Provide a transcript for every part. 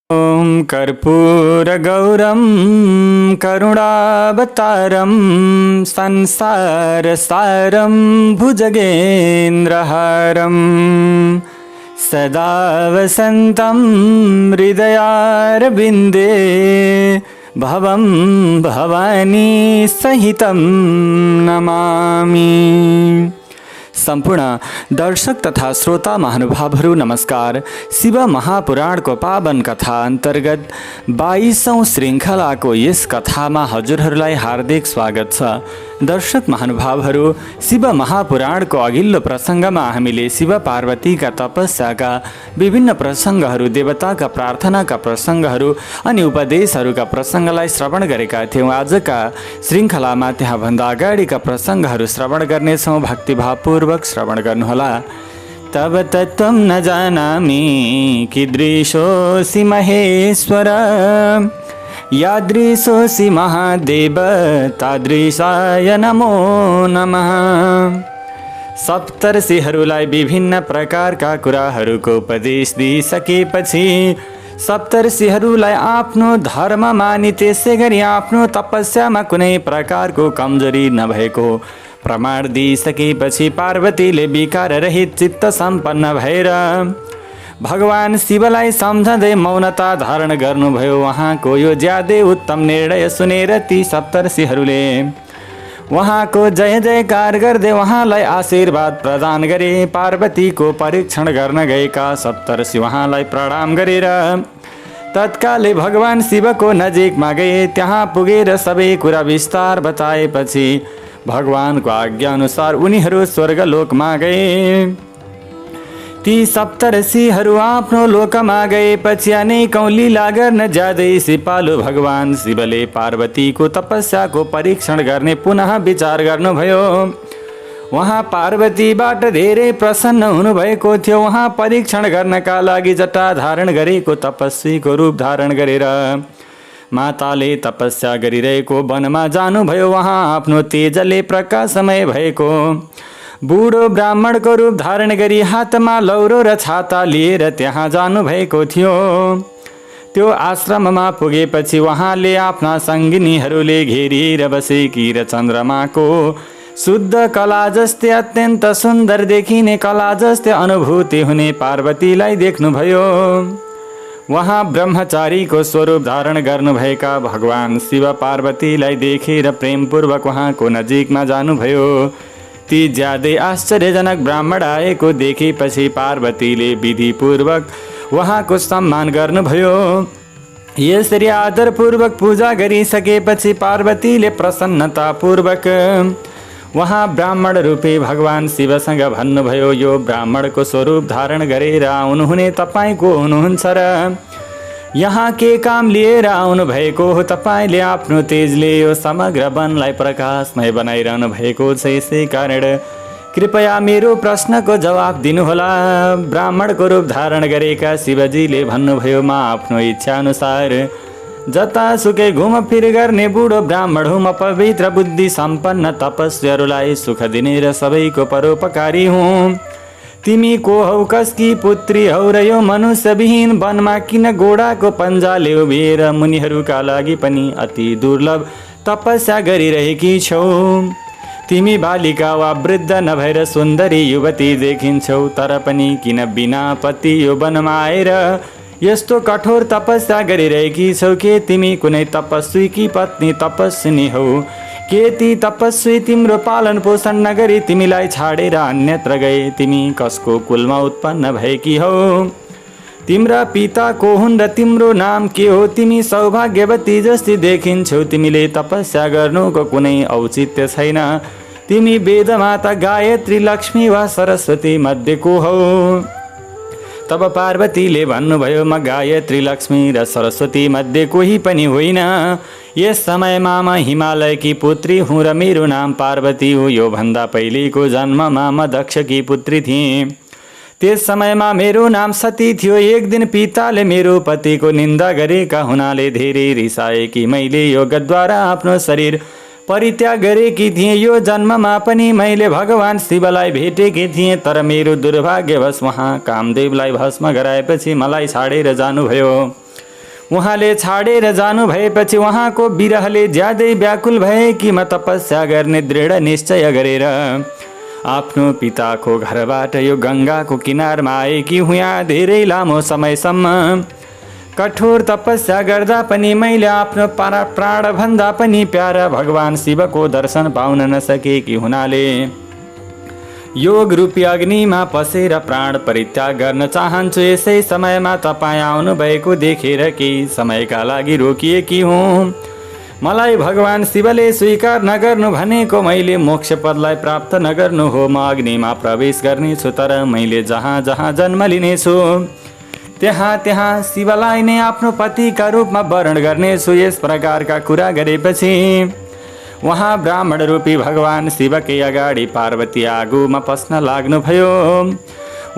ॐ कर्पूरगौरं करुणावतारं संसारसारं भुजगेन्द्रहारं सदा वसन्तं हृदयारविन्दे भवं भवानी सहितं नमामि। सम्पूर्ण दर्शक तथा श्रोता महानुभावहरू नमस्कार। शिव महापुराण को पावन कथा अंतर्गत 22औं श्रृङ्खलाको यस कथामा हजुरहरूलाई हार्दिक स्वागत छ। दर्शक महानुभावहरू, शिव महापुराणको अघिल्लो प्रसङ्गमा हामीले शिव पार्वतीका तपस्याका विभिन्न प्रसङ्गहरू, देवताका प्रार्थनाका प्रसङ्गहरू अनि उपदेशहरूका प्रसङ्गलाई श्रवण गरेका थियौँ। आजका श्रृङ्खलामा त्यहाँभन्दा अगाडिका प्रसङ्गहरू श्रवण गर्नेछौँ। भक्तिभावपूर्वक श्रवण गर्नुहोला। तब तत्त्वं न जानामि कीदृशोऽसि महेश्वर, यादृशोऽसि महादेव तादृशाय नमो नमः। सप्तर्षिहरूलाई विभिन्न प्रकारका कुराहरूको उपदेश दिइसकेपछि सप्तर्षिहरूलाई आफ्नो धर्म मानि त्यसै गरी आफ्नो तपस्यामा कुनै प्रकारको कमजोरी नभएको प्रमाण दिइसकेपछि पार्वतीले विकार रहित चित्त सम्पन्न भएर भगवान शिवलाई सम्झँदै मौनता धारण गर्नुभयो। उहाँको यो ज्यादै उत्तम निर्णय सुनेर ती सप्तर्षिहरूले उहाँको जय जयकार गर्दै उहाँलाई आशीर्वाद प्रदान गरे। पार्वतीको परीक्षण गर्न गएका सप्तर्षि उहाँलाई प्रणाम गरेर तत्कालै भगवान शिवको नजिकमा गए। त्यहाँ पुगेर सबै कुरा विस्तार बताएपछि भगवानको आज्ञा अनुसार उनीहरू स्वर्गलोकमा गए। ती सप्तर्षिहरू आफ्नो लोकमा गएपछि अनेकौं लीला गर्न जाँदै सिपालु भगवान शिवले पार्वतीको तपस्याको परीक्षण गर्ने पुनः विचार गर्नुभयो। उहाँ पार्वतीबाट धेरै प्रसन्न हुनुभएको थियो। उहाँ परीक्षण गर्नका लागि जटा धारण गरेको तपस्वीको रूप धारण गरेर माताले तपस्या गरिरहेको वनमा जानुभयो। उहाँ आफ्नो तेजले प्रकाशमय भएको बुढो ब्राह्मणको रूप धारण गरी हातमा लौरो र छाता लिएर त्यहाँ जानुभएको थियो। त्यो आश्रममा पुगेपछि उहाँले आफ्ना सङ्गिनीहरूले घेरिएर बसेकी र चन्द्रमाको शुद्ध कला जस्तै अत्यन्त सुन्दर देखिने कला जस्तै अनुभूति हुने पार्वतीलाई देख्नुभयो। उहाँ ब्रह्मचारीको स्वरूप धारण गर्नुभएका भगवान शिव पार्वतीलाई देखेर प्रेमपूर्वक उहाँको नजिकमा जानुभयो। ती ज्यादै आश्चर्यजनक ब्राह्मण आएको देखेपछि पार्वतीले विधिपूर्वक उहाँको सम्मान गर्नुभयो। यसरी आदरपूर्वक पूजा गरिसकेपछि पार्वतीले प्रसन्नतापूर्वक उहाँ ब्राह्मण रूपी भगवान शिवसँग भन्नुभयो, यो ब्राह्मणको स्वरूप धारण गरेर आउनुहुने तपाईँ को हुनुहुन्छ र यहाँ के काम लिएर आउनु भएको हो? तपाईँले आफ्नो तेजले यो समग्र वनलाई प्रकाशमय बनाइरहनु भएको छ, यसै कारण कृपया मेरो प्रश्नको जवाब दिनुहोला। ब्राह्मणको रूप धारण गरेका शिवजीले भन्नुभयो, म आफ्नो इच्छा अनुसार जतासुकै घुमफिर गर्ने बुढो ब्राह्मण हुँ। म पवित्र बुद्धि सम्पन्न तपस्वीहरूलाई सुख दिने र सबैको परोपकारी हुँ। तिमी को हौ, कसकी पुत्री हौ र यो मनुष्यविहीन वनमा किन घोडाको पन्जाले उभिएर मुनिहरूका लागि पनि अति दुर्लभ तपस्या गरिरहेकी छौ? तिमी बालिका वा वृद्ध नभएर सुन्दरी युवती देखिन्छौ, तर पनि किन बिना पति यो वनमा आएर यस्तो कठोर तपस्या गरिरहेकी छौ? के तिमी कुनै तपस्वीकी पत्नी तपस्विनी हौ? के ती तपस्वी तिम्रो पालन पोषण नगरी तिमीलाई छाडेर अन्यत्र गए? तिमी कसको कुलमा उत्पन्न भएकी हौ? तिम्रा पिता को हुन् र तिम्रो नाम के हो? तिमी सौभाग्यवती जस्तै देखिन्छौ, तिमीले तपस्या गर्नुको कुनै औचित्य छैन। तिमी वेदमाता गायत्री, लक्ष्मी वा सरस्वती मध्ये को हौ? तब पार्वतीले भन्नुभयो, म गायत्री, लक्ष्मी र सरस्वती मध्ये कोही पनि होइन। यस समयमा म हिमालयकी पुत्री हुँ र मेरो नाम पार्वती हो। यो भन्दा पहिलेको जन्ममा म दक्षकी पुत्री थिएँ। त्यस समयमा मेरो नाम सती थियो। एक दिन पिताले मेरो पतिको निन्दा गरेका हुनाले धेरै रिसाए कि मैले योगद्वारा आफ्नो शरीर परित्याग गरेकी थिएँ। यो जन्ममा पनि मैले भगवान शिवलाई भेटेकी थिएँ, तर मेरो दुर्भाग्यवश उहाँ कामदेवलाई भस्म गराएपछि मलाई छाडेर जानुभयो। उहाँले छाडेर जानु भएपछि उहाँको विरहले ज्यादै व्याकुल भए कि म तपस्या गर्ने दृढ निश्चय गरेर आफ्नो पिताको घरबाट यो गङ्गाको किनारमा आएकी हुँ। यहाँ धेरै लामो समयसम्म कठोर तपस्या गर्दा पनि मैले आफ्नो प्राणभन्दा पनि प्यारा भगवान शिवको दर्शन पाउन नसकेकी हुनाले योग रूपी अग्निमा पसेर प्राण परित्याग गर्न चाहन्छु। यसै समयमा तपाईँ आउनुभएको देखेर केही समयका लागि रोकिएकी हुँ। मलाई भगवान शिवले स्वीकार नगर्नु भनेको मैले मोक्ष पदलाई प्राप्त नगर्नु हो। म अग्निमा प्रवेश गर्नेछु, तर मैले जहाँ जहाँ जन्म लिनेछु त्यहाँ त्यहाँ शिवलाई नै आफ्नो पतिका रूपमा वर्ण गर्नेछु। यस प्रकारका कुरा गरेपछि उहाँ ब्राह्मण रूपी भगवान शिवकै अगाडि पार्वती आगोमा पस्न लाग्नुभयो।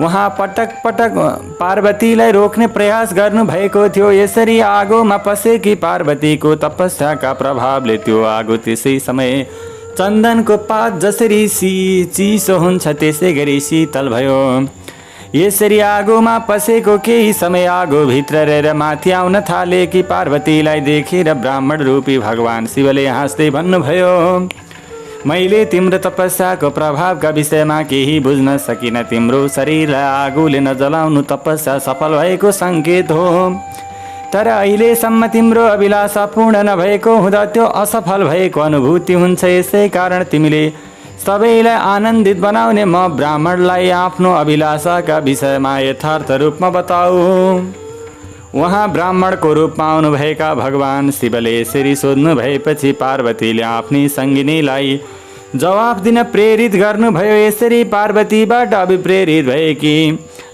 उहाँ पटक पटक पार्वतीलाई रोक्ने प्रयास गर्नुभएको थियो। यसरी आगोमा पसेकी पार्वतीको तपस्याका प्रभावले त्यो आगो त्यसै समय चन्दनको पात जसरी चिसो हुन्छ त्यसै गरी शीतल भयो। यसरी आगोमा पसेको केही समय आगोभित्र रहेर माथि आउन थालेकी पार्वतीलाई देखेर ब्राह्मण रूपी भगवान शिवले हाँस्दै भन्नुभयो, मैले तिम्रो तपस्याको प्रभावका विषयमा केही बुझ्न सकिन। तिम्रो शरीरलाई आगोले नजलाउनु तपस्या सफल भएको सङ्केत हो, तर अहिलेसम्म तिम्रो अभिलाषा पूर्ण नभएको हुँदा त्यो असफल भएको अनुभूति हुन्छ। यसै कारण तिमीले सबैलाई आनन्दित बनाउने म ब्राह्मणलाई आफ्नो अभिलाषाका विषयमा यथार्थ रूपमा बताऊ। उहाँ ब्राह्मणको रूपमा आउनुभएका भगवान शिवले यसरी सोध्नु भएपछि पार्वतीले आफ्नी सङ्गिनीलाई जवाफ दिन प्रेरित गर्नुभयो। यसरी पार्वतीबाट अभिप्रेरित भएकी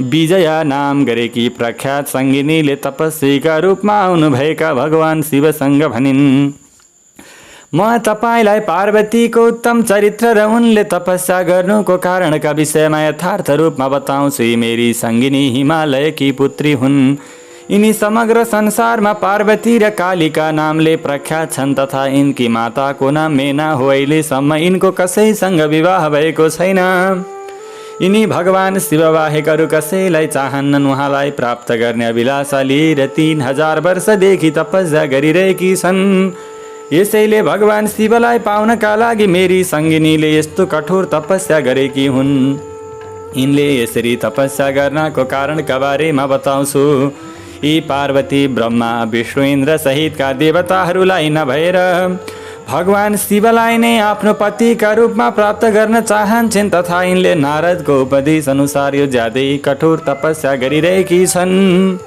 विजया नाम गरेकी प्रख्यात सङ्गिनीले तपस्वीका रूपमा आउनुभएका भगवान शिवसँग भनिन्, म तपाईँलाई पार्वतीको उत्तम चरित्र र उनले तपस्या गर्नुको कारणका विषयमा यथार्थ रूपमा बताउँछु। यी मेरी सङ्गिनी हिमालयकी पुत्री हुन्। यिनी समग्र संसारमा पार्वती र कालिका नामले प्रख्यात छन् तथा यिनकी माताको नाम मेना हो। अहिलेसम्म यिनको कसैसँग विवाह भएको छैन। यिनी भगवान शिवबाहेक अरू कसैलाई चाहन्नन्। उहाँलाई प्राप्त गर्ने अभिलाषा लिएर 3000 वर्षदेखि तपस्या गरिरहेकी छन्। यसैले भगवान शिवलाई पाउनका लागि मेरी सङ्गिनीले यस्तो कठोर तपस्या गरेकी हुन्। यिनले यसरी तपस्या गर्नको कारणका बारेमा बताउँछु। यी पार्वती ब्रह्मा विष्णु इन्द्र सहितका देवताहरूलाई नभएर भगवान शिवलाई नै आफ्नो पतिका रूपमा प्राप्त गर्न चाहन्छन् तथा यिनले नारदको उपदेश अनुसार यो ज्यादै कठोर तपस्या गरिरहेकी छन्।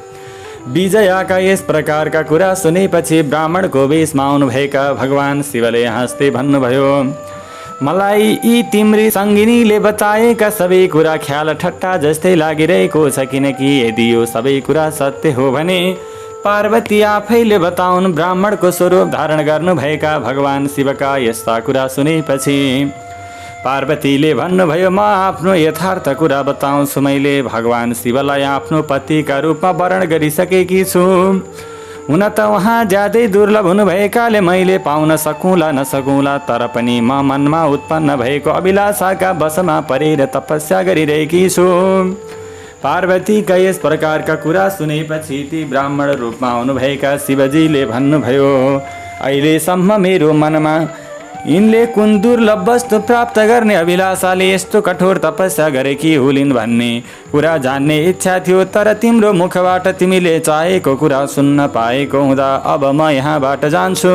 विजयाका यस प्रकारका कुरा सुनेपछि ब्राह्मणको वेशमा आउनुभएका भगवान शिवले हाँस्दै भन्नुभयो, मलाई यी तिम्री सङ्गिनीले बताएका सबै कुरा ख्याल ठट्टा जस्तै लागिरहेको छ, किनकि यदि यो सबै कुरा सत्य हो भने पार्वती आफैले बताउन्। ब्राह्मणको स्वरूप धारण गर्नुभएका भगवान शिवका यस्ता कुरा सुनेपछि पार्वतीले भन्नुभयो, म आफ्नो यथार्थ कुरा बताउँछु। मैले भगवान शिवलाई आफ्नो पतिका रूपमा वर्ण गरिसकेकी छु। हुन त उहाँ ज्यादै दुर्लभ हुनुभएकाले मैले पाउन सकौँला नसकौँला, तर पनि म मनमा उत्पन्न भएको अभिलाषाका वशमा परेर तपस्या गरिरहेकी छु। पार्वतीका यस प्रकारका कुरा सुनेपछि ती ब्राह्मण रूपमा आउनुभएका शिवजीले भन्नुभयो, अहिलेसम्म मेरो मनमा यिनले कुन दुर्लभ वस्तु प्राप्त गर्ने अभिलाषाले यस्तो कठोर तपस्या गरेकी हुलिन् भन्ने कुरा जान्ने इच्छा थियो, तर तिम्रो मुखबाट तिमीले चाहेको कुरा सुन्न पाएको हुँदा अब म यहाँबाट जान्छु।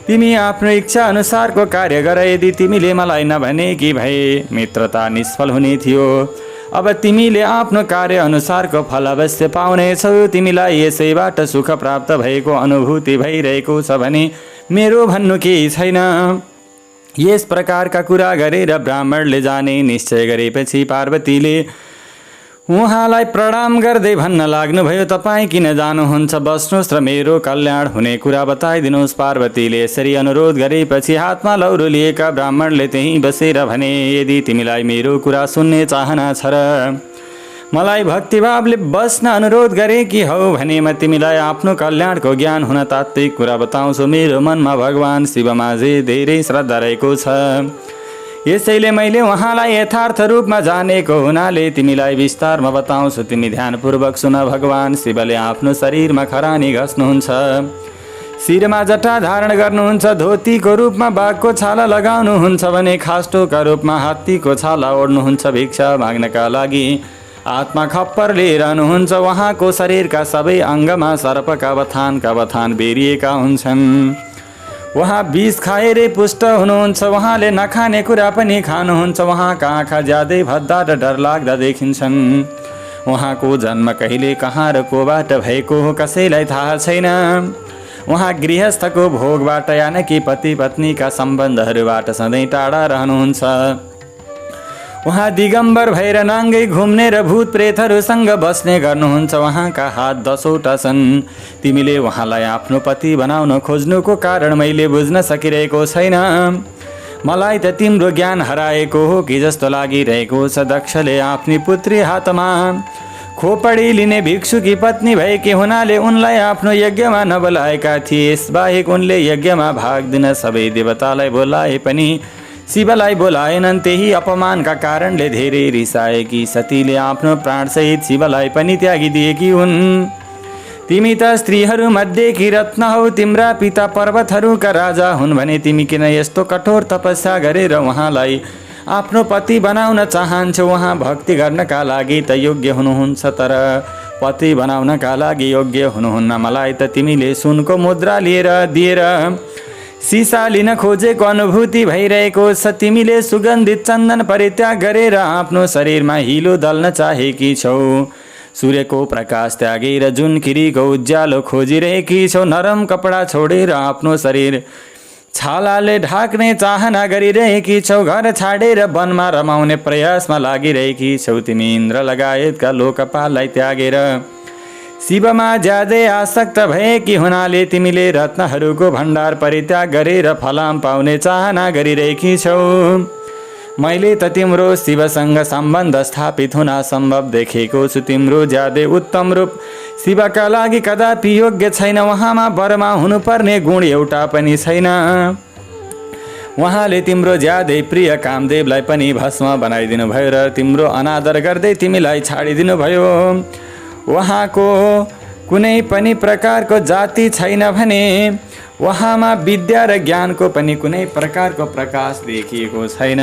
तिमी आफ्नो इच्छा अनुसारको कार्य गर। यदि तिमीले मलाई नभनेकी भए मित्रता निष्फल हुने थियो। अब तिमीले आफ्नो कार्य अनुसारको फल अवश्य पाउनेछौ। तिमीलाई यसैबाट सुख प्राप्त भएको अनुभूति भइरहेको छ भने मेरो भन्नु केही छैन। यस प्रकारका कुरा गरेर ब्राह्मणले जाने निश्चय गरेपछि पार्वतीले उहाँलाई प्रणाम गर्दै भन्न लाग्नुभयो, तपाईँ किन जानुहुन्छ? बस्नुहोस् र मेरो कल्याण हुने कुरा बताइदिनुहोस्। पार्वतीले यसरी अनुरोध गरेपछि हातमा लौरो लिएका ब्राह्मणले त्यहीँ बसेर भने, यदि तिमीलाई मेरो कुरा सुन्ने चाहना छ र मलाई भक्तिभावले बस्न अनुरोध गरेकी हौ भने म तिमीलाई आफ्नो कल्याणको ज्ञान हुन तात्विक कुरा बताउँछु। मेरो मनमा भगवान शिवमाझि धेरै श्रद्धा रहेको छ। यसैले मैले उहाँलाई यथार्थ रूपमा जानेको हुनाले तिमीलाई विस्तारमा बताउँछु, तिमी ध्यानपूर्वक सुन। भगवान शिवले आफ्नो शरीरमा खरानी घस्नुहुन्छ, शिरमा जटा धारण गर्नुहुन्छ, धोतीको रूपमा बाघको छाला लगाउनुहुन्छ भने खास्टोका रूपमा हात्तीको छाला ओढ्नुहुन्छ। भिक्षा माग्नका लागि आत्मा खप्पर लिएर रहनुहुन्छ। उहाँको शरीरका सबै अङ्गमा सर्पका बथान बेरिएका हुन्छन्। उहाँ विष खाएरै पुष्ट हुनुहुन्छ। उहाँले नखाने कुरा पनि खानुहुन्छ। उहाँका आँखा ज्यादै भद्दा र डरलाग्दा देखिन्छन्। उहाँको जन्म कहिले कहाँ र कोबाट भएको हो कसैलाई थाहा छैन। उहाँ गृहस्थको भोगबाट यानि पति पत्नीका सम्बन्धहरूबाट सधैँ टाढा रहनुहुन्छ। उहाँ दिगम्बर भएर नाङ्गै घुम्ने र भूत प्रेतहरूसँग बस्ने गर्नुहुन्छ। उहाँका हात 10वटा छन्। तिमीले उहाँलाई आफ्नो पति बनाउन खोज्नुको कारण मैले बुझ्न सकिरहेको छैन। मलाई त तिम्रो ज्ञान हराएको हो कि जस्तो लागिरहेको छ। दक्षले आफ्नी पुत्री हातमा खोपडी लिने भिक्षुकी पत्नी भएकी हुनाले उनलाई आफ्नो यज्ञमा नबोलाएका थिए। यसबाहेक उनले यज्ञमा भाग दिन सबै देवतालाई बोलाए पनि शिवलाई बोलाएनन्। त्यही अपमानका कारणले धेरै रिसाएकी सतीले आफ्नो प्राणसहित शिवलाई पनि त्यागिदिएकी हुन्। तिमी त स्त्रीहरू मध्येकी रत्न हौ। तिम्रा पिता पर्वतहरूका राजा हुन् भने तिमी किन यस्तो कठोर तपस्या गरेर उहाँलाई आफ्नो पति बनाउन चाहन्छौ? उहाँ भक्ति गर्नका लागि त योग्य हुनुहुन्छ, तर पति बनाउनका लागि योग्य हुनुहुन्न। मलाई त तिमीले सुनको मुद्रा दिएर सिसा लिन खोजेको अनुभूति भइरहेको छ। तिमीले सुगन्धित चन्दन परित्याग गरेर आफ्नो शरीरमा हिलो दल्न चाहेकी छौ। सूर्यको प्रकाश त्यागेर जुन किरीको उज्यालो खोजिरहेकी छौ। नरम कपडा छोडेर आफ्नो शरीर छालाले ढाक्ने चाहना गरिरहेकी छौ। घर छाडेर वनमा रमाउने प्रयासमा लागिरहेकी छौ। तिमी इन्द्र लगायतका लोकपाललाई त्यागेर शिवमा ज्यादै आसक्त भएकी हुनाले तिमीले रत्नहरूको भण्डार परित्याग गरेर फलाम पाउने चाहना गरिरहेकी छौ। मैले त तिम्रो शिवसँग सम्बन्ध स्थापित हुन असम्भव देखेको छु। तिम्रो ज्यादै उत्तम रूप शिवका लागि कदापि योग्य छैन। उहाँमा वरमा हुनुपर्ने गुण एउटा पनि छैन। उहाँले तिम्रो ज्यादै प्रिय कामदेवलाई पनि भस्म बनाइदिनु भयो र तिम्रो अनादर गर्दै तिमीलाई छाडिदिनु भयो। उहाँको कुनै पनि प्रकारको जाति छैन भने उहाँमा विद्या र ज्ञानको पनि कुनै प्रकारको प्रकाश देखिएको छैन।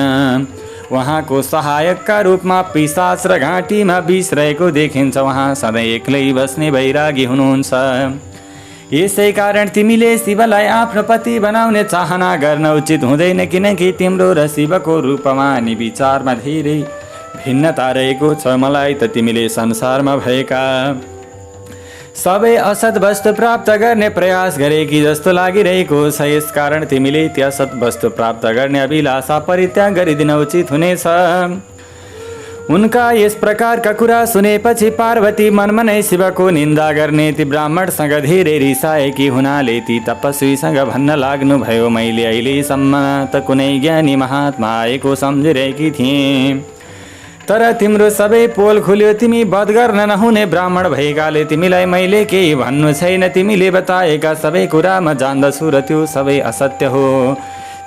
उहाँको सहायकका रूपमा पिशाच र घाँटीमा विष रहेको देखिन्छ। उहाँ सधैँ एक्लै बस्ने वैरागी हुनुहुन्छ। यसै कारण तिमीले शिवलाई आफ्नो पति बनाउने चाहना गर्न उचित हुँदैन, किनकि तिम्रो र शिवको रूपमा अनि विचारमा धेरै भिन्नता रहेको छ। मलाई त तिमीले संसारमा भएका सबै असत वस्तु प्राप्त गर्ने प्रयास गरेकी जस्तो लागिरहेको छ। यसकारण तिमीले त्यो असत वस्तु प्राप्त गर्ने अभिलाषा परित्याग गरिदिन उचित हुनेछ। उनका यस प्रकारका कुरा सुनेपछि पार्वती मनमा नै शिवको निन्दा गर्ने ती ब्राह्मणसँग धेरै रिसाएकी हुनाले ती तपस्वीसँग भन्न लाग्नुभयो, मैले अहिलेसम्म त कुनै ज्ञानी महात्मा आएको सम्झिरहेकी थिएँ, तर तिम्रो सबै पोल खुल्यो। तिमी वध गर्न नहुने ब्राह्मण भएकाले तिमीलाई मैले केही भन्नु छैन। तिमीले बताएका सबै कुरा म जान्दछु र त्यो सबै असत्य हो।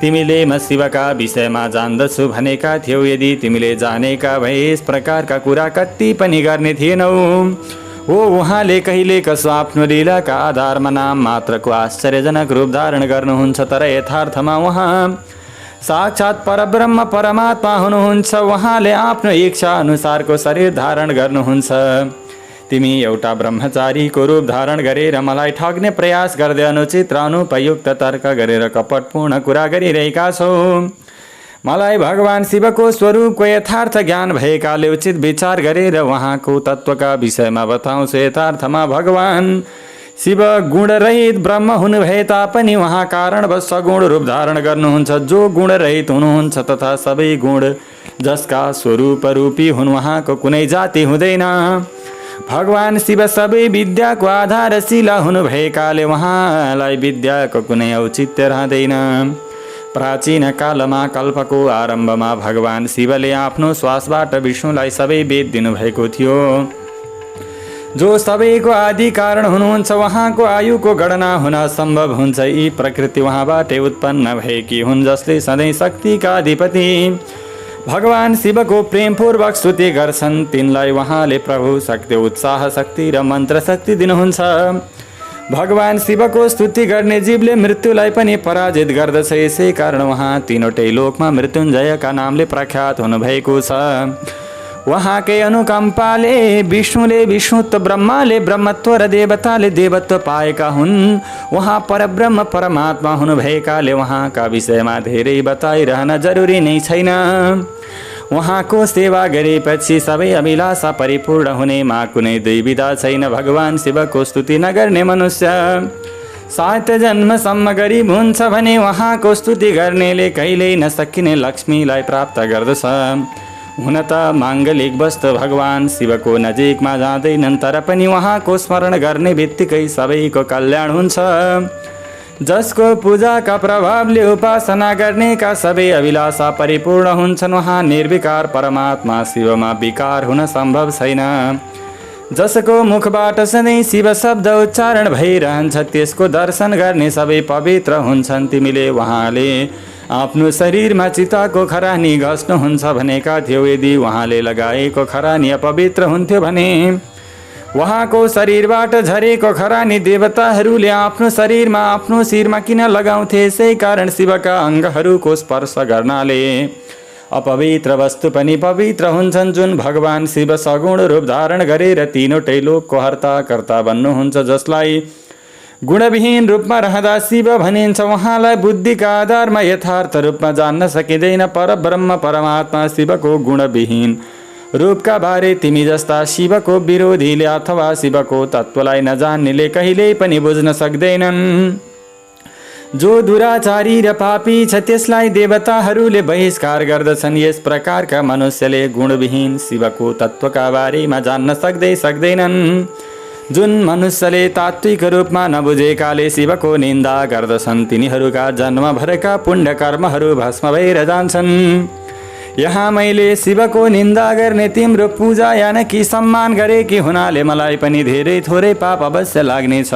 तिमीले म शिवका विषयमा जान्दछु भनेका थियौ। यदि तिमीले जानेका भए यस प्रकारका कुरा कति पनि गर्ने थिएनौ। हो, उहाँले कहिले कसो आफ्नो लीलाका आधारमा नाम मात्रको आश्चर्यजनक रूप धारण गर्नुहुन्छ, तर यथार्थमा उहाँ साक्षात् परब्रह्म परमात्मा हुनुहुन्छ। उहाँले आफ्नो इच्छा अनुसारको शरीर धारण गर्नुहुन्छ। तिमी एउटा ब्रह्मचारीको रूप धारण गरेर मलाई ठग्ने प्रयास गर्दै अनुचित र अनुपयुक्त तर्क गरेर कपटपूर्ण कुरा गरिरहेका छौ। मलाई भगवान शिवको स्वरूपको यथार्थ ज्ञान भएकाले उचित विचार गरेर उहाँको तत्त्वका विषयमा बताउँछु। यथार्थमा भगवान शिव गुणरहित ब्रह्म हुनुभए तापनि उहाँ कारणवश सगुण रूप धारण गर्नुहुन्छ। जो गुणरहित हुनुहुन्छ तथा सबै गुण जसका स्वरूप रूपी हुन्, उहाँको कुनै जाति हुँदैन। भगवान शिव सबै विद्याको आधारशिला हुनुभएकाले उहाँलाई विद्याको कुनै औचित्य रहँदैन। प्राचीन कालमा कल्पको आरम्भमा भगवान शिवले आफ्नो श्वासबाट विष्णुलाई सबै वेद दिनुभएको थियो। जो सबैको आदि कारण हुनुहुन्छ, उहाँको आयुको गणना हुन सम्भव हुन्छ। यी प्रकृति उहाँबाटै उत्पन्न भएकी हुन्, जसले सधैँ शक्तिका अधिपति भगवान शिवको प्रेमपूर्वक स्तुति गर्छन्। तिनलाई उहाँले प्रभु शक्ति, उत्साह शक्ति र मन्त्र शक्ति दिनुहुन्छ। भगवान शिवको स्तुति गर्ने जीवले मृत्युलाई पनि पराजित गर्दछ। यसै कारण उहाँ तीनवटै लोकमा मृत्युञ्जयका नामले प्रख्यात हुनुभएको छ। उहाँकै अनुकम्पाले विष्णुले विष्णुत्व, ब्रह्माले ब्रह्मत्व र देवताले देवत्व पाएका हुन्। उहाँ परब्रह्म परमात्मा हुनुभएकाले उहाँका विषयमा धेरै बताइरहन जरुरी नै छैन। उहाँको सेवा गरेपछि सबै अभिलाषा परिपूर्ण हुनेमा कुनै दुविधा छैन। भगवान शिवको स्तुति नगर्ने मनुष्य 7 जन्मसम्म गरिब हुन्छ भने उहाँको स्तुति गर्नेले कहिल्यै नसकिने लक्ष्मीलाई प्राप्त गर्दछ। हुन त माङ्गलिक वस्तु भगवान शिवको नजिकमा जाँदैनन्, तर पनि उहाँको स्मरण गर्ने बित्तिकै सबैको कल्याण हुन्छ। जसको पूजाका प्रभावले उपासना गर्नेका सबै अभिलाषा परिपूर्ण हुन्छन्। उहाँ निर्विकार परमात्मा शिवमा विकार हुन सम्भव छैन। जसको मुखबाट सधैँ शिव शब्द उच्चारण भइरहन्छ, त्यसको दर्शन गर्ने सबै पवित्र हुन्छन्। तिमीले उहाँले आफ्नो शरीरमा चिताको खरानी घस्नुहुन्छ भनेका थियौ। यदि उहाँले लगाएको खरानी अपवित्र हुन्थ्यो भने उहाँको शरीरबाट झरेको खरानी देवताहरूले आफ्नो शरीरमा, आफ्नो शिरमा किन लगाउँथे? यसै कारण शिवका अङ्गहरूको स्पर्श गर्नाले अपवित्र वस्तु पनि पवित्र हुन्छन्। जुन भगवान शिव सगुण रूप धारण गरेर तीनवटै लोकको हर्ता कर्ता बन्नुहुन्छ, जसलाई गुणविहीन रूपमा रहँदा शिव भनिन्छ, उहाँलाई बुद्धिका आधारमा यथार्थ रूपमा जान्न सकिँदैन। परब्रह्म परमात्मा शिवको गुणविहीन रूपका बारे तिमी जस्ता शिवको विरोधीले अथवा शिवको तत्त्वलाई नजान्नेले कहिल्यै पनि बुझ्न सक्दैनन्। जो दुराचारी र पापी छ त्यसलाई देवताहरूले बहिष्कार गर्दछन्। यस प्रकारका मनुष्यले गुणविहीन शिवको तत्त्वका बारेमा जान्न सक्दैनन्। जुन मनुष्यले तात्विक रूपमा नबुझेकाले शिवको निन्दा गर्दछन्, तिनीहरूका जन्मभरका पुण्य कर्महरू भस्म भएर जान्छन्। यहाँ मैले शिवको निन्दा गर्ने तिम्रो पूजा यानकि सम्मान गरेकी हुनाले मलाई पनि धेरै थोरै पाप अवश्य लाग्नेछ।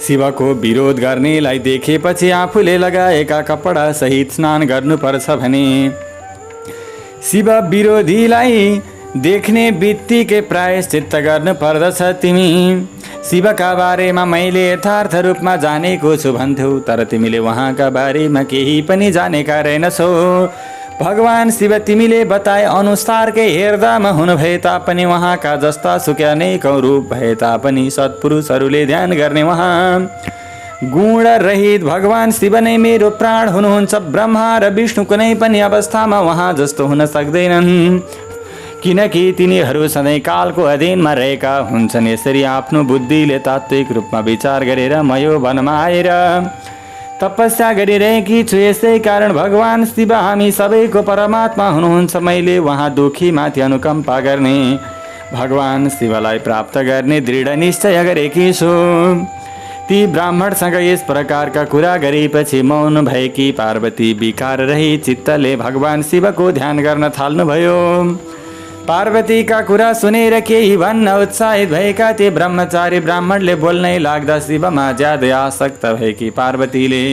शिवको विरोध गर्नेलाई देखेपछि आफूले लगाएका कपडा सहित स्नान गर्नुपर्छ भने शिव विरोधीलाई देख्ने बित्तिकै प्रायश्चित्त गर्नु पर्दछ। तिमी शिवका बारेमा मैले यथार्थ रूपमा जानेको छु भन्थ्यौ, तर तिमीले उहाँका बारेमा केही पनि जानेका रहेनछौ। भगवान शिव तिमीले बताए अनुसारकै हेर्दामा हुनु भए तापनि उहाँका जस्ता सुक्या अनेकौं रूप भए तापनि सत्पुरुषहरूले ध्यान गर्ने उहाँ गुण रहित भगवान शिव नै मेरो प्राण हुनुहुन्छ। ब्रह्मा र विष्णु कुनै पनि अवस्थामा उहाँ जस्तो हुन सक्दैनन्, किनकि तिनीहरू सधैँ कालको अधीनमा रहेका हुन्छन्। यसरी आफ्नो बुद्धिले तात्विक रूपमा विचार गरेर म यो वनमा आएर तपस्या गरिरहेकी छु। यसै कारण भगवान शिव हामी सबैको परमात्मा हुनुहुन्छ। मैले उहाँ दुखीमाथि अनुकम्पा गर्ने भगवान शिवलाई प्राप्त गर्ने दृढ निश्चय गरेकी छु। ती ब्राह्मणसँग यस प्रकारका कुरा गरेपछि मौन भएकी पार्वती विकार रहित चित्तले भगवान शिवको ध्यान गर्न थाल्नुभयो। पार्वतीका कुरा सुनेर केही भन्न उत्साहित भएका ती ब्रह्मचारी ब्राह्मणले बोल्नै लाग्दा शिवमा ज्यादै आसक्त भएकी पार्वतीले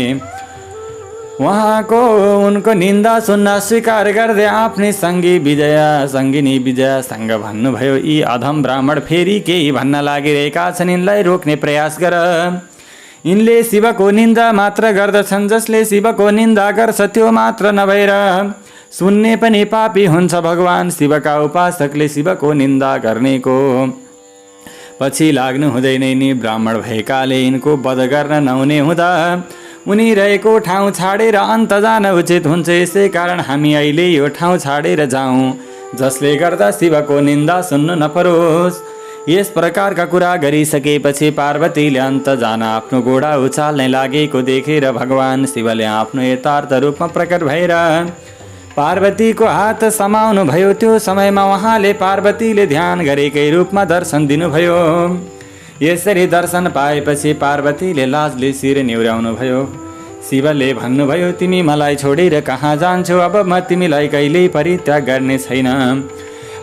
उनको निन्दा सुन्न स्वीकार गर्दै आफ्नै सङ्गिनी विजयासँग भन्नुभयो, यी अधम ब्राह्मण फेरि केही भन्न लागिरहेका छन्, यिनलाई रोक्ने प्रयास गर। यिनले शिवको निन्दा मात्र गर्दछन्। जसले शिवको निन्दा गर्छ त्यो मात्र नभएर सुन्ने पनि पापी हुन्छ। भगवान शिवका उपासकले शिवको निन्दा गर्नेको पछि लाग्नु हुँदैन। नि ब्राह्मण भएकाले यिनको वध गर्न नहुने हुँदा उनी रहेको ठाउँ छाडेर अन्त जान उचित हुन्छ। यसै कारण हामी अहिले यो ठाउँ छाडेर जाउँ, जसले गर्दा शिवको निन्दा सुन्नु नपरोस्। यस प्रकारका कुरा गरिसकेपछि पार्वतीले अन्त जान आफ्नो घोडा उचाल्ने लागेको देखेर भगवान शिवले आफ्नो यथार्थ रूपमा प्रकट भएर पार्वतीको हात समाउनु भयो। त्यो समयमा उहाँले पार्वतीले ध्यान गरेकै रूपमा दर्शन दिनुभयो। यसरी दर्शन पाएपछि पार्वतीले लाजले शिर निहुर्याउनु भयो। शिवले भन्नुभयो, तिमी मलाई छोडेर कहाँ जान्छौ? अब म तिमीलाई कहिल्यै परित्याग गर्ने छैन।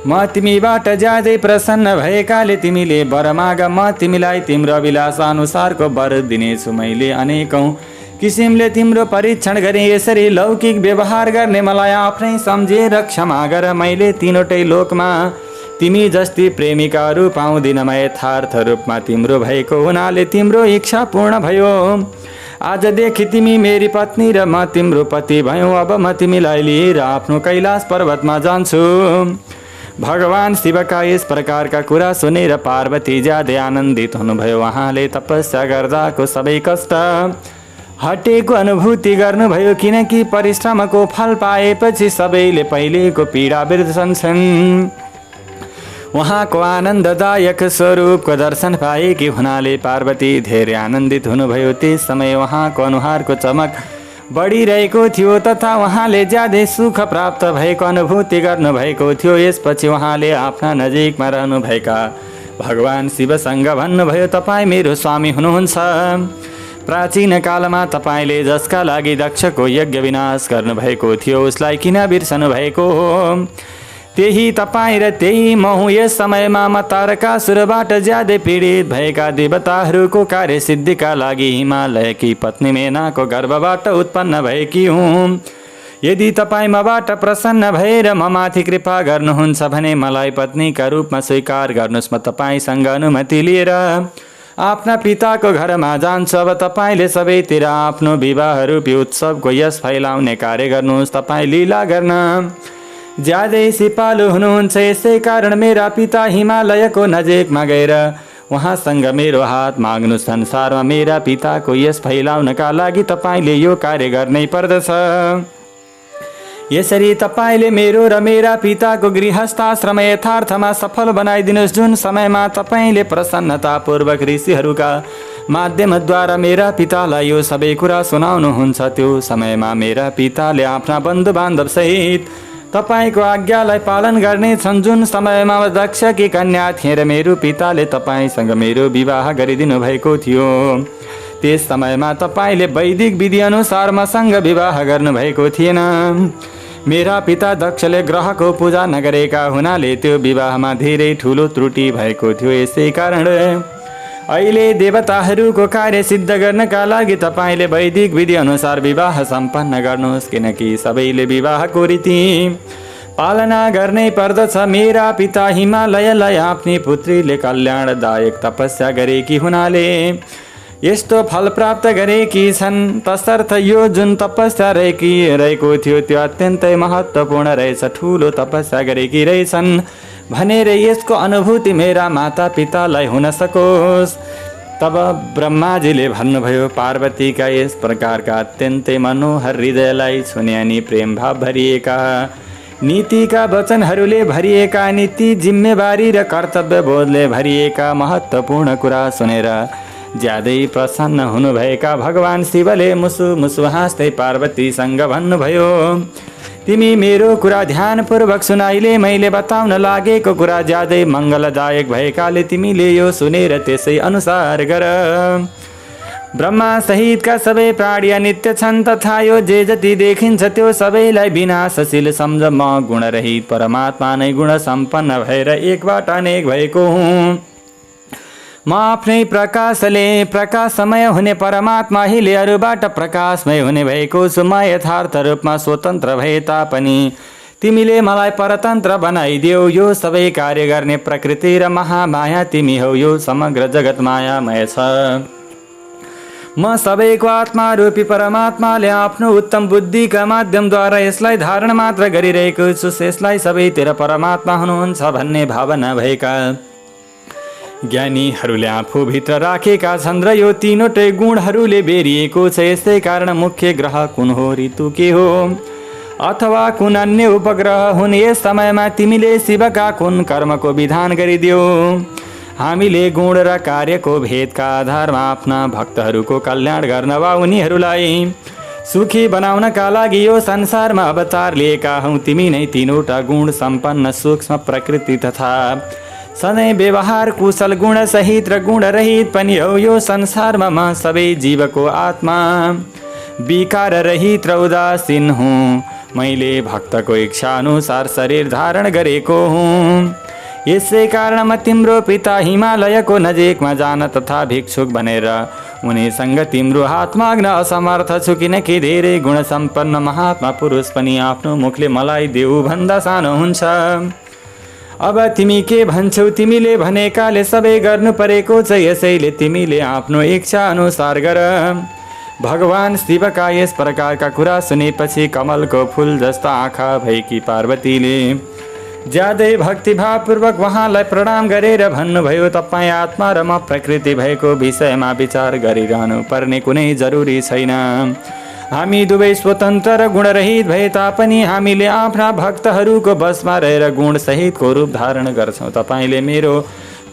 म तिमीबाट ज्यादै प्रसन्न भएकाले तिमीले वर माग, म तिमीलाई तिम्रो अभिलाषा अनुसारको वर दिनेछु। मैले अनेकौँ किसिमले तिम्रो परीक्षण गरेँ, यसरी लौकिक व्यवहार गर्ने मलाई आफ्नै सम्झेर क्षमा गर। मैले तीनवटै लोकमा तिमी जस्ती प्रेमिकाहरू पाउँदिन, म यथार्थ रूपमा तिम्रो भएको हुनाले तिम्रो इच्छा पूर्ण भयो। आजदेखि तिमी मेरी पत्नी र म तिम्रो पति भयौँ। अब म तिमीलाई लिएर आफ्नो कैलाश पर्वतमा जान्छु। भगवान शिवका यस प्रकारका कुरा सुनेर पार्वती ज्यादै आनन्दित हुनुभयो। उहाँले तपस्या गर्दाको सबै कष्ट हटेको अनुभूति गर्नुभयो, किनकि परिश्रमको फल पाएपछि सबैले पहिलेको पीडा बिर्सन्छन्। उहाँको आनन्ददायक स्वरूपको दर्शन पाएकी हुनाले पार्वती धेरै आनन्दित हुनुभयो। त्यस समय उहाँको अनुहारको चमक बढिरहेको थियो तथा उहाँले ज्यादै सुख प्राप्त भएको अनुभूति गर्नुभएको थियो। यसपछि उहाँले आफ्ना नजिकमा रहनुभएका भगवान शिवसँग भन्नुभयो, तपाईँ मेरो स्वामी हुनुहुन्छ। प्राचीन कालमा तपाईँले जसका लागि दक्षको यज्ञ विनाश गर्नुभएको थियो उसलाई किन बिर्सनु भएको हो? त्यही तपाईँ र त्यही म हुँ। यस समयमा म तारकासुरबाट ज्यादै पीडित भएका देवताहरूको कार्यसिद्धिका लागि हिमालयकी पत्नी मेनाको गर्भबाट उत्पन्न भएकी हुँ। यदि तपाईँ मबाट प्रसन्न भएर म माथि कृपा गर्नुहुन्छ भने मलाई पत्नीका रूपमा स्वीकार गर्नुहोस्। म तपाईँसँग अनुमति लिएर आफ्ना पिताको घरमा जान्छु। अब तपाईँले सबैतिर आफ्नो विवाह रूपी उत्सवको यस फैलाउने कार्य गर्नुहोस्। तपाईँ लीला गर्न ज्यादै सिपालु हुनुहुन्छ, यसै कारण मेरा पिता हिमालयको नजिकमा गएर उहाँसँग मेरो हात माग्नु। संसारमा मेरा पिताको यस फैलाउनका लागि तपाईँले यो कार्य गर्नै पर्दछ। यसरी तपाईँले मेरो र मेरा पिताको गृहस्थाश्रम यथार्थमा सफल बनाइदिनुहोस्। जुन समयमा तपाईँले प्रसन्नतापूर्वक ऋषिहरूका माध्यमद्वारा मेरा पितालाई यो सबै कुरा सुनाउनुहुन्छ, त्यो समयमा मेरा पिताले आफ्ना बन्धु बान्धव सहित तपाईँको आज्ञालाई पालन गर्नेछन्। जुन समयमा दक्षकी कन्या थिए र मेरो पिताले तपाईँसँग मेरो विवाह गरिदिनु भएको थियो, त्यस समयमा तपाईँले वैदिक विधि अनुसार मसँग विवाह गर्नुभएको थिएन। मेरा पिता दक्षले ग्रहको पूजा नगरेका हुनाले त्यो विवाहमा धेरै ठुलो त्रुटि भएको थियो। यसै कारण अहिले देवताहरूको कार्य सिद्ध गर्नका लागि तपाईँले वैदिक विधि अनुसार विवाह सम्पन्न गर्नुहोस्, किनकि सबैले विवाहको रीति पालना गर्नै पर्दछ। मेरा पिता हिमालयलाई आफ्नी पुत्रीले कल्याणदायक तपस्या गरेकी हुनाले यस्तो फल प्राप्त गरेकी छन्। तसर्थ यो जुन तपस्या रहेको थियो त्यो अत्यन्तै महत्त्वपूर्ण रहेछ, ठुलो तपस्या गरेकी रहेछन् भनेर यसको अनुभूति मेरा माता पितालाई हुन सकोस्। तब ब्रह्माजीले भन्नुभयो, पार्वतीका यस प्रकारका अत्यन्तै मनोहर हृदयलाई छुने अनि प्रेम भाव भरिएका नीतिका वचनहरूले भरिएका, नीति जिम्मेवारी र कर्तव्य बोधले भरिएका महत्त्वपूर्ण कुरा सुनेर ज्यादै प्रसन्न हुनुभएका भगवान शिवले मुसु मुसु हाँस्दै पार्वतीसँग भन्नुभयो, तिमी मेरो कुरा ध्यानपूर्वक सुनाइले मैले बताउन लागेको कुरा ज्यादै मङ्गलदायक भएकाले तिमीले यो सुनेर त्यसै अनुसार गर। ब्रह्मा सहितका सबै प्राणी अनित्य छन् तथा यो जे जति देखिन्छ त्यो सबैलाई विनाशशील सम्झ। म गुणरहित परमात्मा नै गुण सम्पन्न भएर एकबाट अनेक भएको हुँ। म आफ्नै प्रकाशले प्रकाशमय हुने परमात्मा अहिले अरूबाट प्रकाशमय हुने भएको छु। म यथार्थ रूपमा स्वतन्त्र भए तापनि तिमीले मलाई परतन्त्र बनाइदेऊ। यो सबै कार्य गर्ने प्रकृति र महामाया तिमी हौ। यो समग्र जगत मायामय छ। म सबैको आत्मा रूपी परमात्माले आफ्नो उत्तम बुद्धिका माध्यमद्वारा यसलाई धारण मात्र गरिरहेको छु। यसलाई सबैतिर परमात्मा हुनुहुन्छ भन्ने भावना भएका ज्ञानीहरूले आफूभित्र राखेका छन् र यो तीनवटै गुणहरूले बेरिएको छ। यसै कारण मुख्य ग्रह कुन हो, ऋतु के हो अथवा कुन अन्य उपग्रह हुन्, यस समयमा तिमीले शिवका कुन कर्मको विधान गरिदियो। हामीले गुण र कार्यको भेदका आधारमा आफ्ना भक्तहरूको कल्याण गर्न वा उनीहरूलाई सुखी बनाउनका लागि यो संसारमा अवतार लिएका हौँ। तिमी नै तीनवटा गुण सम्पन्न सूक्ष्म प्रकृति तथा सधैँ व्यवहार कुशल गुण सहित र गुण रहित पनि हो। यो संसारमा म सबै जीवको आत्मा विकार रहित र उदासीन हुँ। मैले भक्तको इच्छा अनुसार शरीर धारण गरेको हुँ। यसै कारण म तिम्रो पिता हिमालयको नजिकमा जान तथा भिक्षुक भनेर उनीसँग तिम्रो हात माग्न असमर्थ छु, किनकि धेरै गुण सम्पन्न महात्मा पुरुष पनि आफ्नो मुखले मलाई देऊ भन्दा सानो हुन्छ। अब तिमी के भन्छौ? तिमीले भनेकाले सबै गर्नु परेको छ, यसैले तिमीले आफ्नो इच्छा अनुसार गर। भगवान शिवका यस प्रकारका कुरा सुनेपछि कमलको फूल जस्ता आँखा भएकी पार्वतीले ज्यादै भक्तिभावपूर्वक उहाँलाई प्रणाम गरेर भन्नुभयो, तपाईँ आत्मा र म प्रकृति भएको विषयमा विचार गरिरहनु पर्ने कुनै जरुरी छैन। हामी दुवै स्वतन्त्र र गुणरहित भए तापनि हामीले आफ्ना भक्तहरूको बसमा रहेर गुणसहितको रूप धारण गर्छौँ। तपाईँले मेरो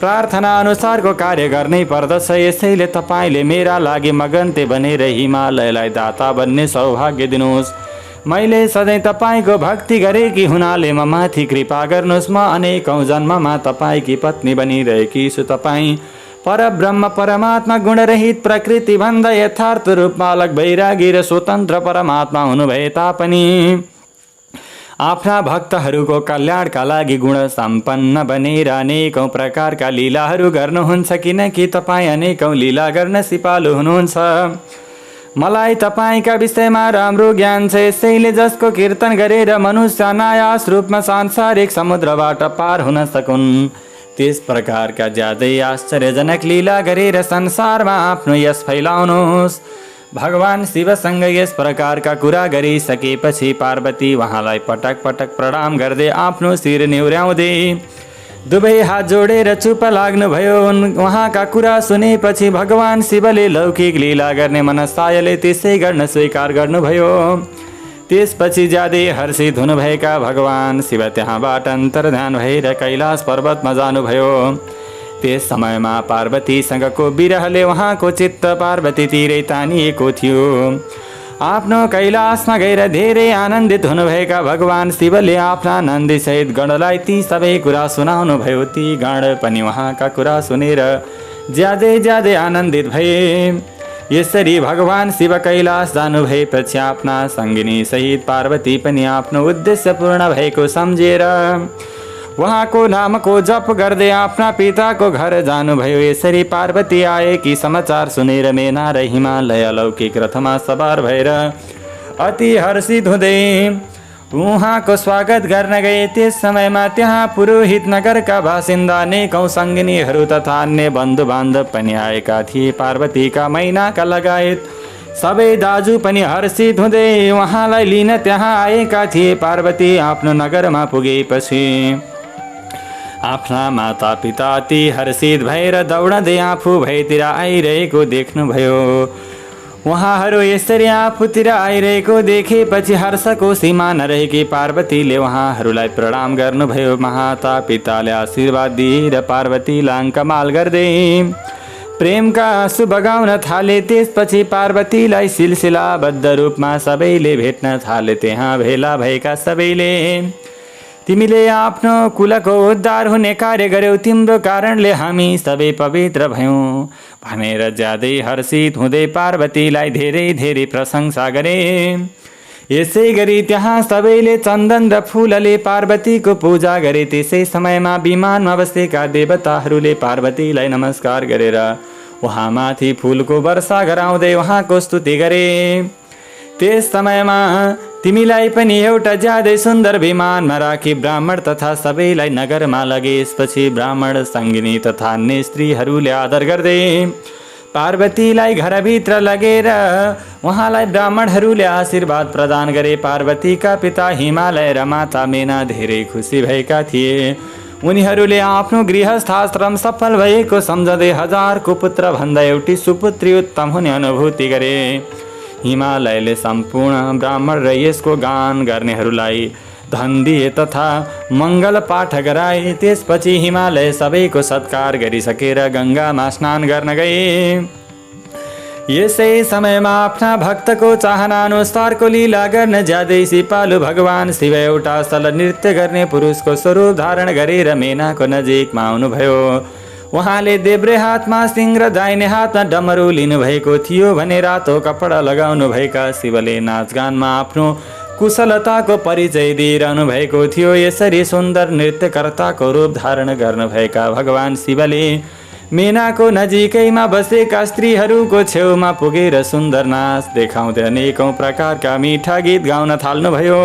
प्रार्थना अनुसारको कार्य गर्नै पर्दछ, यसैले तपाईँले मेरा लागि मगन्ते बनेर हिमालयलाई दाता बन्ने सौभाग्य दिनुहोस्। मैले सधैँ तपाईँको भक्ति गरेकी हुनाले म माथि कृपा गर्नुहोस्। म अनेकौँ जन्ममा तपाईँकी पत्नी बनिरहेकी छु। तपाईँ परब्रह्म परमात्मा गुणरहित प्रकृति भन्दा यथार्थ रूपमा अलग वैरागी र स्वतन्त्र परमात्मा हुनुभए तापनि आफ्ना भक्तहरूको कल्याणका लागि गुण सम्पन्न बनेर अनेकौँ प्रकारका लीलाहरू गर्नुहुन्छ, किनकि तपाईँ अनेकौँ लीला गर्न सिपालु हुनुहुन्छ। मलाई तपाईँका विषयमा राम्रो ज्ञान छ, यसैले जसको कीर्तन गरेर मनुष्य अनायास रूपमा सांसारिक समुद्रबाट पार हुन सकुन्, त्यस प्रकारका ज्यादै आश्चर्यजनक लीला गरेर संसारमा आफ्नो यश फैलाउनुहोस्। भगवान शिवसँग यस प्रकारका कुरा गरिसकेपछि पार्वती उहाँलाई पटक पटक प्रणाम गर्दै आफ्नो शिर निहुर्याउँदै दुवै हात जोडेर चुप लाग्नुभयो। उहाँका कुरा सुनेपछि भगवान शिवले लौकिक लीला गर्ने मनसायले त्यसै गर्न स्वीकार गर्नुभयो। त्यसपछि ज्यादै हर्षित हुनुभएका भगवान शिव त्यहाँबाट अन्तर्ध्यान भएर कैलाश पर्वतमा जानुभयो। त्यस समयमा पार्वतीसँगको विरहले उहाँको चित्त पार्वतीतिरै तानिएको थियो। आफ्नो कैलाशमा गएर धेरै आनन्दित हुनुभएका भगवान शिवले आफ्ना नन्दीसहित गणलाई ती सबै कुरा सुनाउनु भयो। ती गण पनि उहाँका कुरा सुनेर ज्यादै आनन्दित भए। यसरी भगवान शिव कैलाश जानुभएपछि आफ्ना सङ्गिनी सहित पार्वती पनि आफ्नो उद्देश्य पूर्ण भएको सम्झेर उहाँको नामको जप गर्दै आफ्ना पिताको घर जानुभयो। यसरी पार्वती आएकी समाचार सुनेर मेना र हिमालय लौकिक रथमा सवार भएर अति हर्षित हुँदै उहाँको स्वागत गर्न गए। त्यस समयमा त्यहाँ पुरोहित नगरका बासिन्दा अनेकौँ सङ्गिनीहरू तथा अन्य बन्धु बान्धव पनि आएका थिए। पार्वतीका मैनाका लगायत सबै दाजु पनि हर्षित हुँदै उहाँलाई लिन त्यहाँ आएका थिए। पार्वती आफ्नो नगरमा पुगेपछि आफ्ना माता पिता अति हर्षित भएर दौडँदै आफू भएतिर आइरहेको देख्नुभयो। उहाँहरू यसरी आफूतिर आइरहेको देखेपछि हर्षको सीमा नरहेकी पार्वतीले उहाँहरूलाई प्रणाम गर्नुभयो। माता पिताले आशीर्वाद दिएर पार्वतीलाई अङ्कमाल गर्दै प्रेमका आँसु बगाउन थाले। त्यसपछि पार्वतीलाई सिलसिलाबद्ध रूपमा सबैले भेट्न थाले। त्यहाँ भेला भएका सबैले तिमीले आफ्नो कुलको उद्धार हुने कार्य गर्यौ, तिम्रो कारणले हामी सबै पवित्र भयौँ भनेर ज्यादै हर्षित हुँदै पार्वतीलाई धेरै प्रशंसा गरे। यसै गरी त्यहाँ सबैले चन्दन र फुलले पार्वतीको पूजा गरे। त्यसै समयमा विमानमा बसेका देवताहरूले पार्वतीलाई नमस्कार गरेर उहाँमाथि फुलको वर्षा गराउँदै उहाँको स्तुति गरे। त्यस समयमा तिमीलाई पनि एउटा ज्यादै सुन्दर विमानमा राखी ब्राह्मण तथा सबैलाई नगरमा लगे। यसपछि ब्राह्मण सङ्गिनी तथा अन्य स्त्रीहरूले आदर गर्दै पार्वतीलाई घरभित्र लगेर उहाँलाई ब्राह्मणहरूले आशीर्वाद प्रदान गरे। पार्वतीका पिता हिमालय र माता मेना धेरै खुसी भएका थिए। उनीहरूले आफ्नो गृहस्थ आश्रम सफल भएको सम्झँदै 1000 कुपुत्र भन्दा एउटी सुपुत्री उत्तम हुने अनुभूति गरे। हिमालयले सम्पूर्ण ब्राह्मण र यसको गान गर्नेहरूलाई धन दिए तथा मङ्गल पाठ गराए। त्यसपछि हिमालय सबैको सत्कार गरिसकेर गङ्गामा स्नान गर्न गए। यसै समयमा आफ्ना भक्तको चाहना अनुसारको लीला गर्न ज्यादै सिपालु भगवान शिव एउटा सल नृत्य गर्ने पुरुषको स्वरूप धारण गरेर मेनाको नजिकमा आउनुभयो। उहाँले देब्रे हातमा सिंह र दाहिने हातमा डमरू लिनुभएको थियो भने रातो कपडा लगाउनु भएका शिवले नाचगानमा आफ्नो कुशलताको परिचय दिइरहनु भएको थियो। यसरी सुन्दर नृत्यकर्ताको रूप धारण गर्नुभएका भगवान शिवले मेनाको नजिकैमा बसेका स्त्रीहरूको छेउमा पुगेर सुन्दर नाच देखाउँदै अनेकौं प्रकारका मिठा गीत गाउन थाल्नुभयो।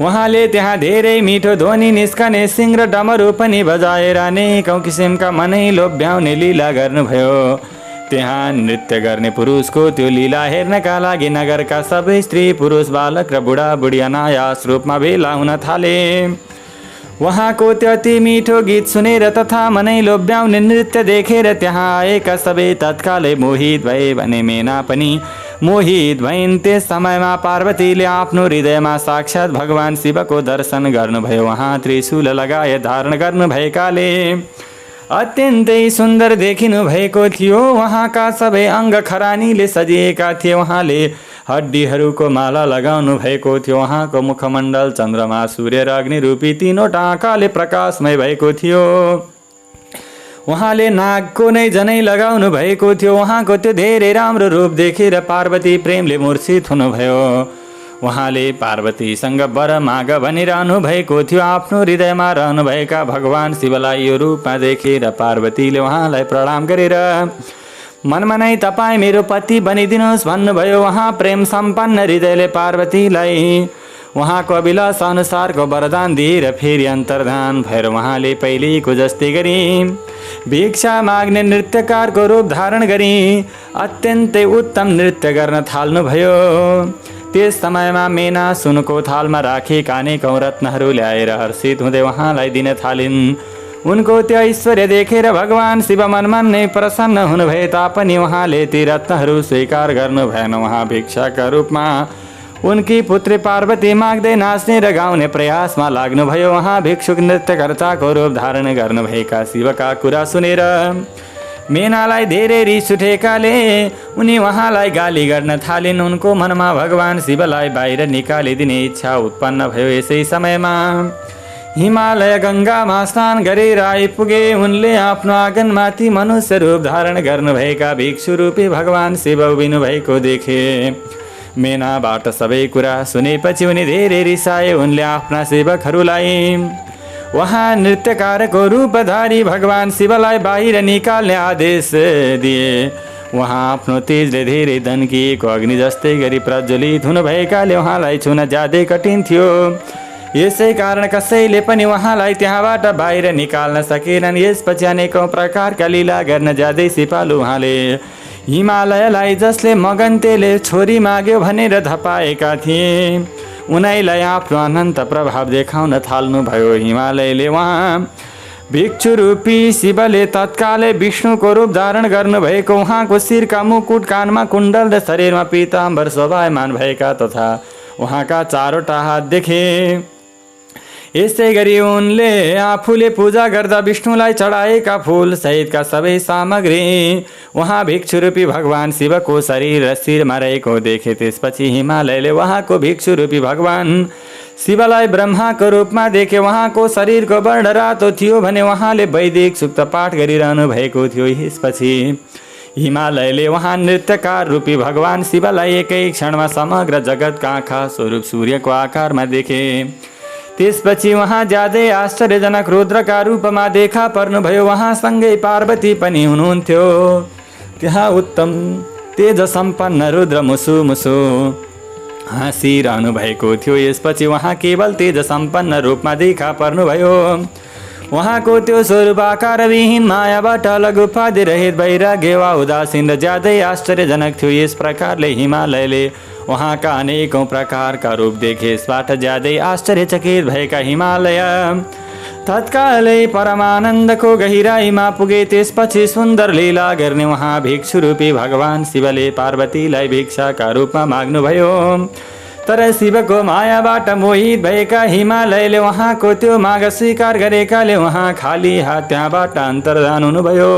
उहाँले त्यहाँ धेरै मिठो ध्वनि निस्कने सिंह र डमरू पनि बजाएर अनेकौं किसिमका मनै लोभ्याउने लीला गर्नुभयो। त्यहाँ नृत्य गर्ने पुरुषको त्यो लीला हेर्नका लागि नगरका सबै स्त्री पुरुष बालक र बुढाबुढी अनायास रूपमा भेला हुन थाले। उहाँको त्यो अति मिठो गीत सुनेर तथा मनै लोभ्याउने नृत्य देखेर त्यहाँ आएका सबै तत्कालै मोहित भए भने मेना पनि मोहित भइन्। त्यस समयमा पार्वतीले आफ्नो हृदयमा साक्षात् भगवान शिवको दर्शन गर्नुभयो। उहाँ त्रिशूल लगाए धारण गर्नुभएकाले अत्यन्तै सुन्दर देखिनु भएको थियो। उहाँका सबै अङ्ग खरानीले सजिएका थिए। उहाँले हड्डीहरूको माला लगाउनु भएको थियो। उहाँको मुखमण्डल चन्द्रमा सूर्य र अग्निरूपी तीनवटा आँखाले प्रकाशमय भएको थियो। उहाँले नागको नै जनै लगाउनु भएको थियो। उहाँको त्यो धेरै राम्रो रूप देखेर पार्वती प्रेमले मूर्छित हुनुभयो। उहाँले पार्वतीसँग वर माग भनिरहनु भएको थियो। आफ्नो हृदयमा रहनुभएका भगवान शिवलाई यो रूपमा देखेर पार्वतीले उहाँलाई प्रणाम गरेर मनमा नै तपाईँ मेरो पति बनिदिनुहोस् भन्नुभयो। उहाँ प्रेम सम्पन्न हृदयले पार्वतीलाई उहाँको अभिलाषा अनुसारको वरदान दिएर फेरि अन्तर्धान भएर उहाँले पहिलेको जस्तै गरी भिक्षा माग्ने नृत्यकारको रूप धारण गरी अत्यन्तै उत्तम नृत्य गर्न थाल्नुभयो। त्यस समयमा मेना सुनको थालमा राखेका अनेकौं रत्नहरू ल्याएर हर्षित हुँदै उहाँलाई दिन थालिन्। उनको त्यो ऐश्वर्य देखेर भगवान शिव मनमन नै प्रसन्न हुनुभए तापनि उहाँले ती रत्नहरू स्वीकार गर्नु भएन। उहाँ भिक्षाका रूपमा उनकी पुत्री पार्वती माग्दै नाच्ने र गाउने प्रयासमा लाग्नुभयो। उहाँ भिक्षुक नृत्यकर्ताको रूप धारण गर्नुभएका शिवका कुरा सुनेर मेनालाई धेरै रिस उठेकाले उनी उहाँलाई गाली गर्न थालिन्। उनको मनमा भगवान शिवलाई बाहिर निकालिदिने इच्छा उत्पन्न भयो। यसै समयमा हिमालय गङ्गामा स्नान गरेर आइपुगे। उनले आफ्नो आँगनमाथि मनुष्य रूप धारण गर्नुभएका भिक्षु रूपी भगवान शिव उभिनु भएको देखे। मेनाबाट सबै कुरा सुनेपछि उनी धेरै रिसाए। उनले आफ्ना सेवकहरूलाई उहाँ नृत्यकारको रूपधारी भगवान शिवलाई बाहिर निकाल्ने आदेश दिए। उहाँ आफ्नो तेजले धेरै दन्किएको अग्नि जस्तै गरी प्रज्वलित हुनुभएकाले उहाँलाई छुन ज्यादै कठिन थियो। यसै कारण कसैले पनि उहाँलाई त्यहाँबाट बाहिर निकाल्न सकेनन्। यसपछि अनेकौं प्रकारका लीला गर्न ज्यादै सिपालु उहाँले हिमालयलाई जसले मगन्तेले छोरी माग्यो भनेर धपाएका थिए उनीलाई आफ्नो अनन्त प्रभाव देखाउन थाल्नुभयो। हिमालयले उहाँ भिक्षु रूपी शिवले तत्कालै विष्णुको रूप धारण गर्नुभएको उहाँको शिरका मुकुट, कानमा कुण्डल र शरीरमा पीताम्बर शोभायमान भएका तथा उहाँका चारवटा हात देखे। यसै गरी उनले आफूले पूजा गर्दा विष्णुलाई चढाएका फूल सहितका सबै सामग्री उहाँ भिक्षुरूपी भगवान शिवको शरीर र शिरमा रहेको देखे। त्यसपछि हिमालयले उहाँको भिक्षुरूपी भगवान शिवलाई ब्रह्माको रूपमा देखे। उहाँको शरीरको वर्ण रातो थियो भने उहाँले वैदिक सूक्त पाठ गरिरहनु भएको थियो। यसपछि हिमालयले उहाँ नृत्यकार रूपी भगवान शिवलाई एकै क्षणमा समग्र जगतका आँखा स्वरूप सूर्यको आकारमा देखे। त्यसपछि उहाँ ज्यादै आश्चर्यजनक रुद्रका रूपमा देखा पर्नुभयो। उहाँसँगै पार्वती पनि हुनुहुन्थ्यो। त्यहाँ उत्तम तेज सम्पन्न रुद्र मुसु मुसु हाँसिरहनु भएको थियो। यसपछि उहाँ केवल तेज सम्पन्न रूपमा देखा पर्नुभयो। उहाँको त्यो स्वरूप आकारविहीन मायाबाट अलग उपाधि रहित वैराग्य वा उदासीन र ज्यादै आश्चर्यजनक थियो। यस प्रकारले हिमालयले उहाँका अनेकौं प्रकारका रूप देखे। यसबाट ज्यादै आश्चर्यचकित भएका हिमालय तत्कालै परमानन्दको गहिराईमा पुगे। त्यसपछि सुन्दर लीला गर्ने उहाँ भिक्षु रूपी भगवान शिवले पार्वतीलाई भिक्षाका रूपमा माग्नुभयो। तर शिवको मायाबाट मोहित भएका हिमालयले उहाँको त्यो माग स्वीकार गरेकाले उहाँ खाली हात त्यहाँबाट अन्तर्धान हुनुभयो।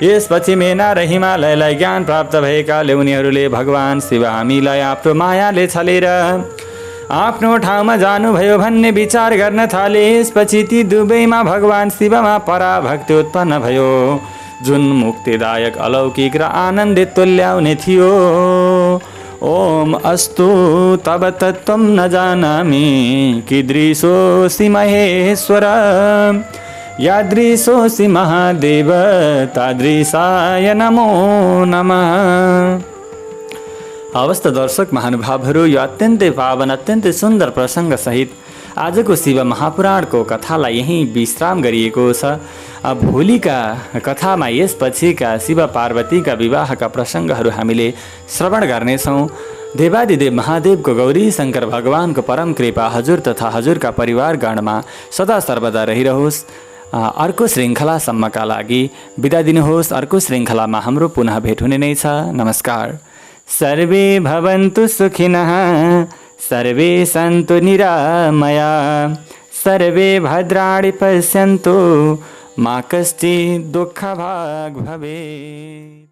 यसपछि मेना र हिमालयलाई ज्ञान प्राप्त भएकाले उनीहरूले भगवान शिव हामीलाई आफ्नो मायाले छलेर आफ्नो ठाउँमा जानुभयो भन्ने विचार गर्न थाले। यसपछि ती दुवैमा भगवान् शिवमा पराभक्ति उत्पन्न भयो, जुन मुक्तिदायक अलौकिक र आनन्दित तुल्याउने थियो। ओम अस्तु तब तत्त्वं न जानामि कीदृशोऽसि महेश्वर, यादृशोऽसि महादेव तादृशाय नमो नमः। अवस्थ दर्शक महानुभावहरू, यो अत्यन्तै पावन अत्यन्तै सुन्दर प्रसङ्ग सहित आजको शिव महापुराणको कथालाई यहीँ विश्राम गरिएको छ। भोलिका कथामा यसपछिका शिव पार्वतीका विवाहका प्रसङ्गहरू हामीले श्रवण गर्नेछौँ। देवादिदेव महादेवको गौरी शङ्कर भगवानको परम कृपा हजुर तथा हजुरका परिवारगणमा सदा सर्वदा रहिरहोस्। अर्को श्रृङ्खलासम्मका लागि बिदा दिनुहोस्। अर्को श्रृङ्खलामा हाम्रो पुनः भेट हुने नै छ। नमस्कार। सर्वे भवन्तु सुखिनः, सर्वे सन्तु निरामया, सर्वे भद्राणि पश्यन्तु मा कश्चित् दुःखभाग् भवेत्।